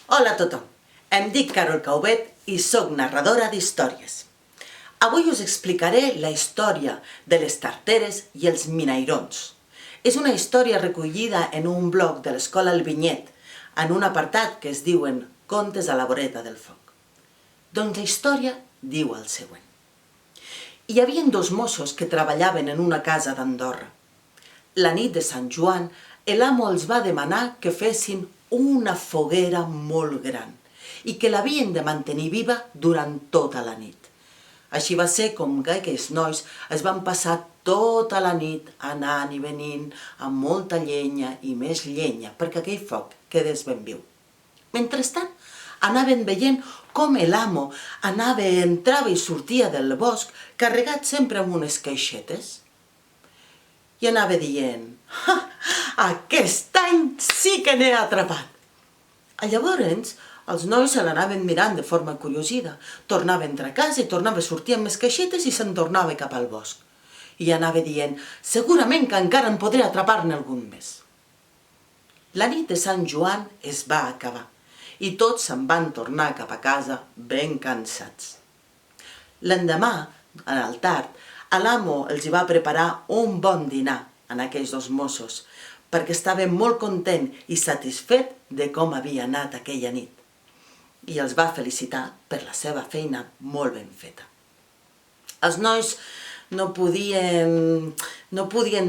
Hola a tothom, em dic Carol Caubet i sóc narradora d'històries. Avui us explicaré la història de les tarteres i els minairons. És una història recollida en un blog de l'Escola El Vinyet, en un apartat que es diuen Contes a la voreta del foc. Doncs la història diu el següent. Hi havia dos mossos que treballaven en una casa d'Andorra. La nit de Sant Joan, l'amo els va demanar que fessin una foguera molt gran i que l'havien de mantenir viva durant tota la nit. Així va ser com que aquells nois es van passar tota la nit anant i venint amb molta llenya i més llenya perquè aquell foc quedés ben viu. Mentrestant, anaven veient com l'amo entrava i sortia del bosc carregat sempre amb unes caixetes. I anava dient, aquest any sí que n'he atrapat. Llavors, els nois se l'anaven mirant de forma curiosida. Tornava a entrar a casa i tornava a sortir amb les caixetes i se'n tornava cap al bosc. I anava dient, segurament que encara en podré atrapar-ne algun més. La nit de Sant Joan es va acabar i tots se'n van tornar cap a casa ben cansats. L'endemà, al tard, l'amo els hi va preparar un bon dinar en aquells dos mossos perquè estava molt content i satisfet de com havia anat aquella nit. I els va felicitar per la seva feina molt ben feta. Els nois no podien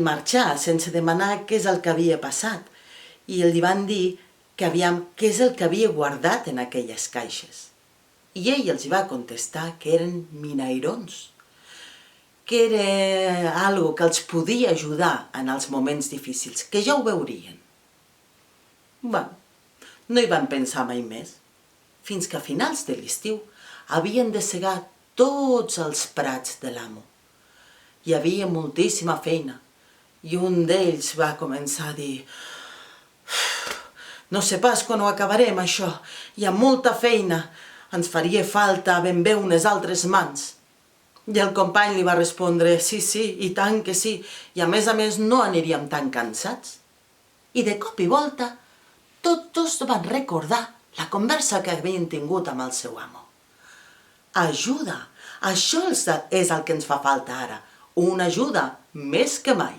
marxar sense demanar què és el que havia passat i li van dir que aviam què és el que havia guardat en aquelles caixes. I ell els va contestar que eren minairons, que era algo que els podia ajudar en els moments difícils, que ja ho veurien. No hi van pensar mai més, fins que a finals de l'estiu havien de segar tots els prats de l'amo. Hi havia moltíssima feina i un d'ells va començar a dir no sé pas quan ho acabarem això, hi ha molta feina, ens faria falta ben bé unes altres mans. I el company li va respondre, sí, i tant que sí, i a més no aniríem tan cansats. I de cop i volta, tots van recordar la conversa que havien tingut amb el seu amo. Ajuda, això és el que ens fa falta ara, una ajuda més que mai.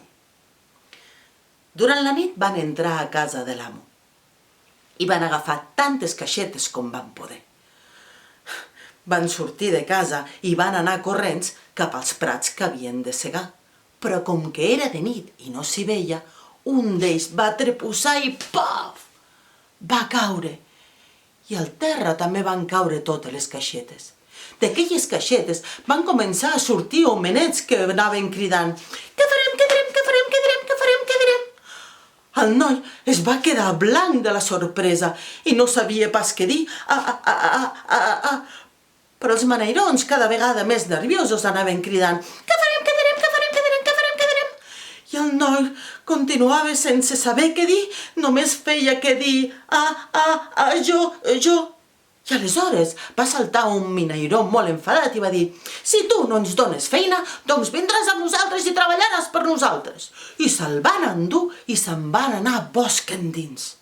Durant la nit van entrar a casa de l'amo i van agafar tantes caixetes com van poder. Van sortir de casa i van anar corrents cap als prats que havien de segar. Però com que era de nit i no s'hi veia, un d'ells va trepussar i paf! Va caure. I al terra també van caure totes les caixetes. D'aquelles caixetes van començar a sortir homenets que anaven cridant «Què farem, què direm, què farem, què direm, què farem, què direm?» El noi es va quedar blanc de la sorpresa i no sabia pas què dir. Però els minairons, cada vegada més nerviosos, anaven cridant «Què farem, què direm, què farem, què direm, què farem, què direm?» I el noi continuava sense saber què dir, només feia que dir jo. I aleshores va saltar un minairó molt enfadat i va dir «Si tu no ens dones feina, doncs vindràs amb nosaltres i treballaràs per nosaltres». I se'l van endur i se'n van anar bosc endins.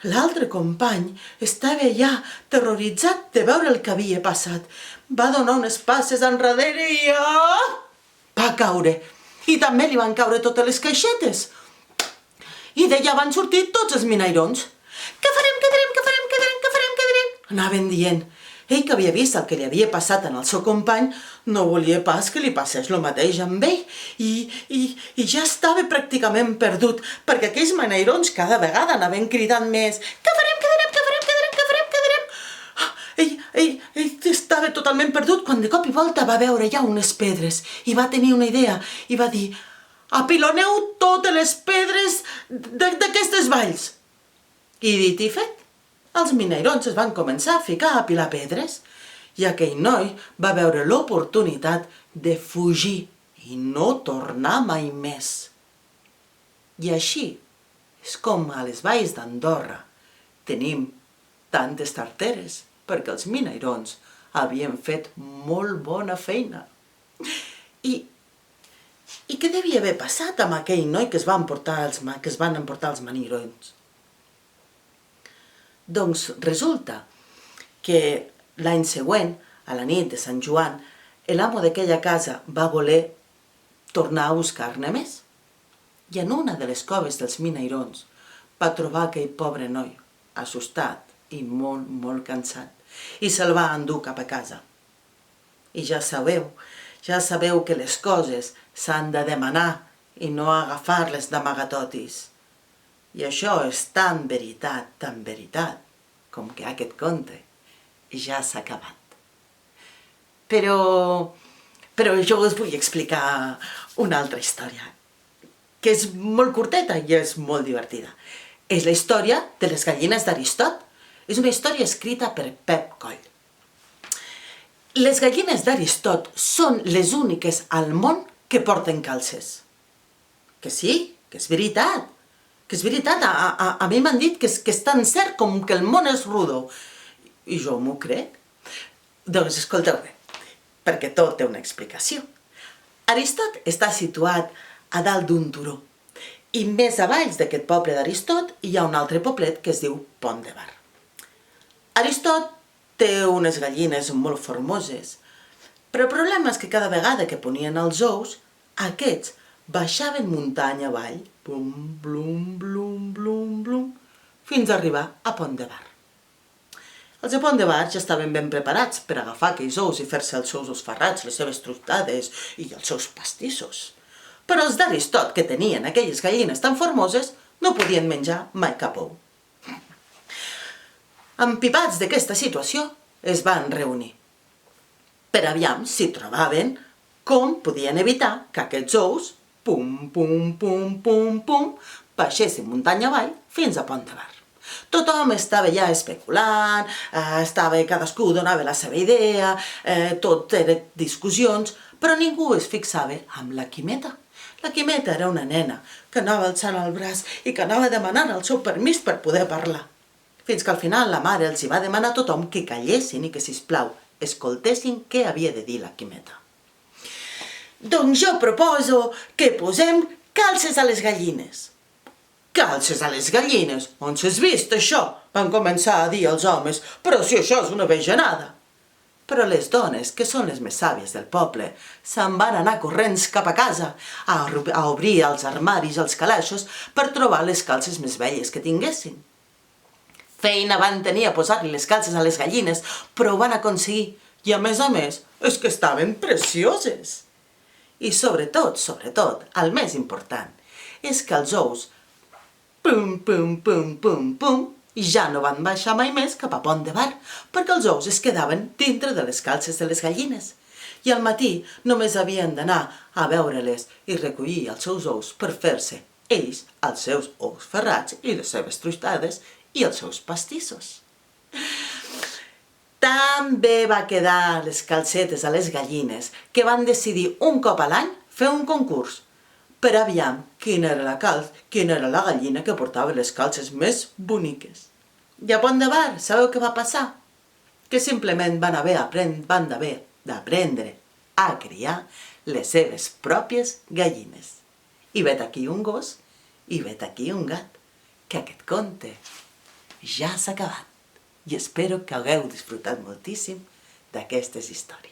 L'altre company estava allà terroritzat de veure el que havia passat. Va donar unes passes enrere i va caure. I també li van caure totes les caixetes. I d'allà van sortir tots els minairons. Què farem, què direm, què farem, què direm, què farem, què direm? Anaven dient. Ell que havia vist el que li havia passat al seu company no volia pas que li passés el mateix amb ell i ja estava pràcticament perdut perquè aquells minairons cada vegada anaven cridant més «Què farem, què direm, què farem, què direm, què farem, què direm?» Ell estava totalment perdut quan de cop i volta va veure ja unes pedres i va tenir una idea i va dir «Apiloneu totes les pedres d'aquestes valls». I dit i fet. Els minairons es van començar a ficar a apilar pedres i aquell noi va veure l'oportunitat de fugir i no tornar mai més. I així és com a les valls d'Andorra tenim tantes tarteres perquè els minairons havien fet molt bona feina. I què devia haver passat amb aquell noi que es van emportar els minairons? Doncs resulta que l'any següent, a la nit de Sant Joan, l'amo d'aquella casa va voler tornar a buscar-ne més. I en una de les coves dels minairons va trobar aquell pobre noi, assustat i molt, molt cansat, i se'l va endur cap a casa. I ja sabeu que les coses s'han de demanar i no agafar-les d'amagatotis. I això és tan veritat, com que aquest conte ja s'ha acabat. Però jo us vull explicar una altra història, que és molt curteta i és molt divertida. És la història de les gallines d'Aristot. És una història escrita per Pep Coll. Les gallines d'Aristot són les úniques al món que porten calces. Que sí, que és veritat. Que és veritat, a mi m'han dit que és tan cert com que el món és rodó. I jo m'ho crec. Doncs escolteu bé, perquè tot té una explicació. Aristot està situat a dalt d'un turó. I més avall d'aquest poble d'Aristot hi ha un altre poblet que es diu Pont de Bar. Aristot té unes gallines molt formoses, però el problema és que cada vegada que ponien els ous, aquests baixaven muntanya avall, blum, blum, blum, blum, blum, fins a arribar a Pont de Bar. Els de Pont de Bar ja estaven ben preparats per agafar aquells ous i fer-se els seus ous ferrats, les seves trustades i els seus pastissos. Però els d'Aristot, que tenien aquelles gallines tan formoses, no podien menjar mai cap ou. Empipats d'aquesta situació, es van reunir per aviam si trobaven com podien evitar que aquests ous, pum, pum, pum, pum, pum, baixessin muntanya avall fins a Pont de Bar. Tothom estava ja especulant, cadascú donava la seva idea, tot eren discussions, però ningú es fixava amb la Quimeta. La Quimeta era una nena que anava alçant el braç i que anava demanant el seu permís per poder parlar. Fins que al final la mare els hi va demanar a tothom que callessin i que, sisplau, escoltessin què havia de dir la Quimeta. Doncs jo proposo que posem calces a les gallines. Calces a les gallines? On s'has vist això? Van començar a dir els homes, però si això és una bajanada. Però les dones, que són les més sàvies del poble, se'n van anar corrents cap a casa a obrir els armaris i els calaixos per trobar les calces més velles que tinguessin. Feina van tenir a posar-li les calces a les gallines, però ho van aconseguir. I a més, és que estaven precioses. I sobretot, el més important, és que els ous, pum, pum, pum, pum, pum, i ja no van baixar mai més cap a Pont de Bar, perquè els ous es quedaven dintre de les calces de les gallines. I al matí només havien d'anar a veure-les i recollir els seus ous per fer-se ells els seus ous ferrats i les seves trustades i els seus pastissos. També va quedar les calcetes a les gallines, que van decidir un cop a l'any fer un concurs per aviam quina era la gallina que portava les calces més boniques. I a Pont de Bar, sabeu què va passar? Que simplement van haver d'aprendre a criar les seves pròpies gallines. I vet aquí un gos, i vet aquí un gat, que aquest conte ja s'ha acabat. I espero que hagueu disfrutat moltíssim d'aquestes històries.